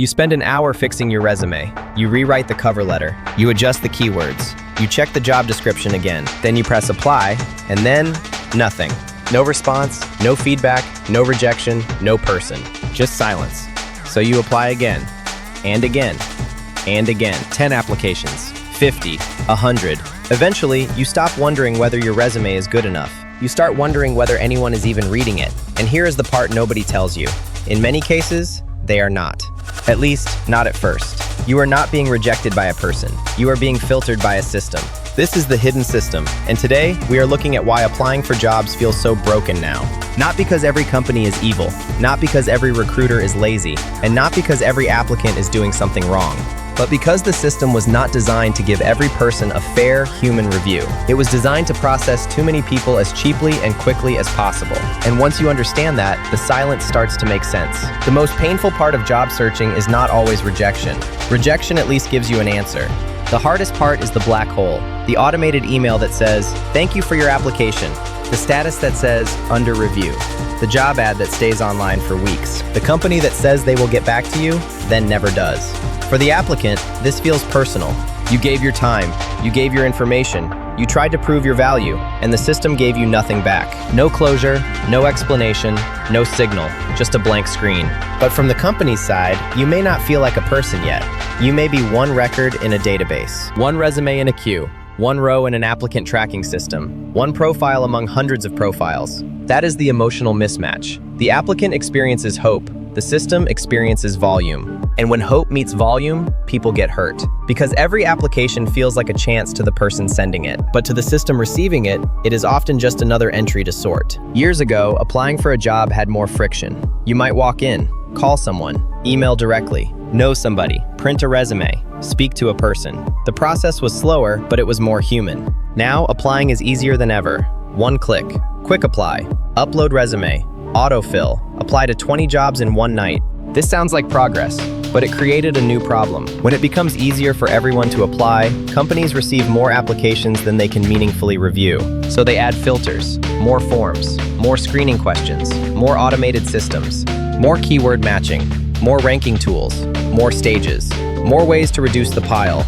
You spend an hour fixing your resume. You rewrite the cover letter. You adjust the keywords. You check the job description again. Then you press apply, and then nothing. No response, no feedback, no rejection, no person. Just silence. So you apply again, and again, and again. 10 applications, 50, 100. Eventually, you stop wondering whether your resume is good enough. You start wondering whether anyone is even reading it. And here is the part nobody tells you. In many cases, they are not. At least, not at first. You are not being rejected by a person. You are being filtered by a system. This is the hidden system, and today, we are looking at why applying for jobs feels so broken now. Not because every company is evil, not because every recruiter is lazy, and not because every applicant is doing something wrong, but because the system was not designed to give every person a fair, human review. It was designed to process too many people as cheaply and quickly as possible. And once you understand that, the silence starts to make sense. The most painful part of job searching is not always rejection. Rejection at least gives you an answer. The hardest part is the black hole, the automated email that says, "Thank you for your application," the status that says, "Under review," the job ad that stays online for weeks, the company that says they will get back to you, then never does. For the applicant, this feels personal. You gave your time, you gave your information, you tried to prove your value, and the system gave you nothing back. No closure, no explanation, no signal, just a blank screen. But from the company's side, you may not feel like a person yet. You may be one record in a database, one resume in a queue, one row in an applicant tracking system, one profile among hundreds of profiles. That is the emotional mismatch. The applicant experiences hope, the system experiences volume. And when hope meets volume, people get hurt. Because every application feels like a chance to the person sending it. But to the system receiving it, it is often just another entry to sort. Years ago, applying for a job had more friction. You might walk in, call someone, email directly, know somebody, print a resume, speak to a person. The process was slower, but it was more human. Now, applying is easier than ever. One click, quick apply, upload resume, autofill, apply to 20 jobs in one night. This sounds like progress, but it created a new problem. When it becomes easier for everyone to apply, companies receive more applications than they can meaningfully review. So they add filters, more forms, more screening questions, more automated systems, more keyword matching, more ranking tools, more stages, more ways to reduce the pile.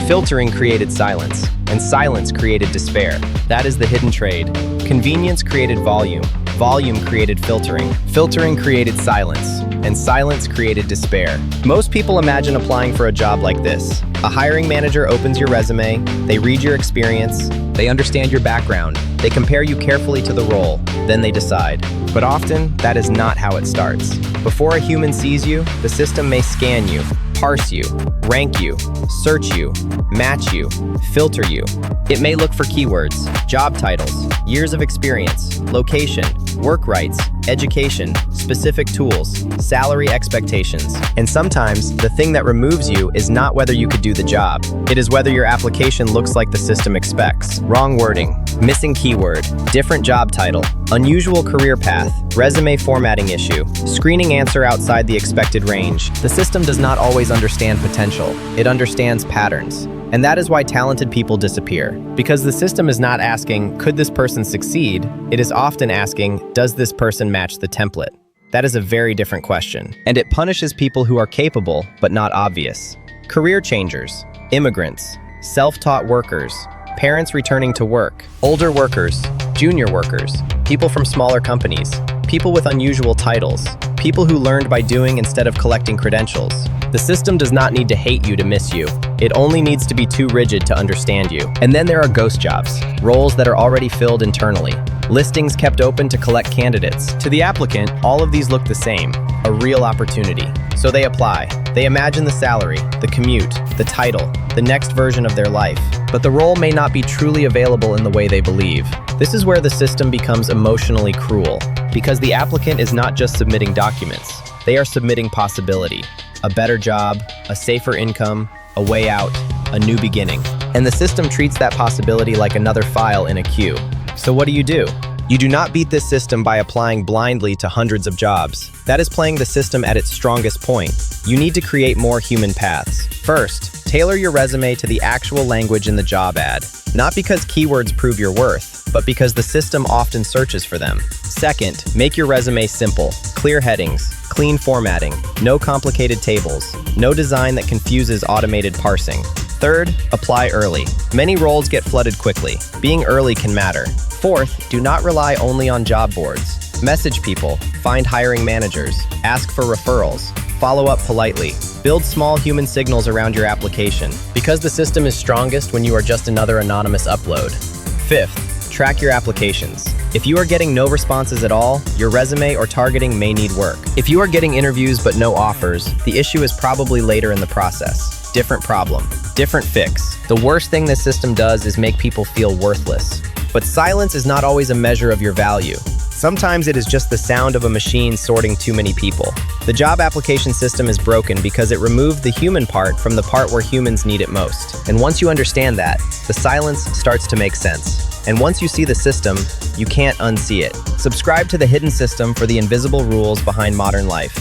Filtering created silence, and silence created despair. That is the hidden trade. Convenience created volume. Volume created filtering. Filtering created silence, and silence created despair. Most people imagine applying for a job like this. A hiring manager opens your resume, they read your experience, they understand your background, they compare you carefully to the role, then they decide. But often, that is not how it starts. Before a human sees you, the system may scan you, parse you, rank you, search you, match you, filter you. It may look for keywords, job titles, years of experience, location, work rights, education, specific tools, salary expectations. And sometimes, the thing that removes you is not whether you could do the job. It is whether your application looks like the system expects. Wrong wording, missing keyword, different job title, unusual career path, resume formatting issue, screening answer outside the expected range. The system does not always understand potential. It understands patterns. And that is why talented people disappear. Because the system is not asking, could this person succeed? It is often asking, does this person match the template? That is a very different question. And it punishes people who are capable, but not obvious. Career changers, immigrants, self-taught workers, parents returning to work, older workers, junior workers, people from smaller companies, people with unusual titles, people who learned by doing instead of collecting credentials. The system does not need to hate you to miss you. It only needs to be too rigid to understand you. And then there are ghost jobs, roles that are already filled internally, listings kept open to collect candidates. To the applicant, all of these look the same, a real opportunity. So they apply. They imagine the salary, the commute, the title, the next version of their life. But the role may not be truly available in the way they believe. This is where the system becomes emotionally cruel, because the applicant is not just submitting documents. They are submitting possibility. A better job, a safer income, a way out, a new beginning. And the system treats that possibility like another file in a queue. So what do? You do not beat this system by applying blindly to hundreds of jobs. That is playing the system at its strongest point. You need to create more human paths. First, tailor your resume to the actual language in the job ad. Not because keywords prove your worth, but because the system often searches for them. Second, make your resume simple. Clear headings, Clean formatting. No complicated tables. No design that confuses automated parsing. Third, apply early. Many roles get flooded quickly. Being early can matter. Fourth, do not rely only on job boards. Message people, find hiring managers, ask for referrals, follow up politely. Build small human signals around your application, because the system is strongest when you are just another anonymous upload. Fifth, track your applications. If you are getting no responses at all, your resume or targeting may need work. If you are getting interviews but no offers, the issue is probably later in the process. Different problem, different fix. The worst thing this system does is make people feel worthless. But silence is not always a measure of your value. Sometimes it is just the sound of a machine sorting too many people. The job application system is broken because it removed the human part from the part where humans need it most. And once you understand that, the silence starts to make sense. And once you see the system, you can't unsee it. Subscribe to The Hidden System for the invisible rules behind modern life.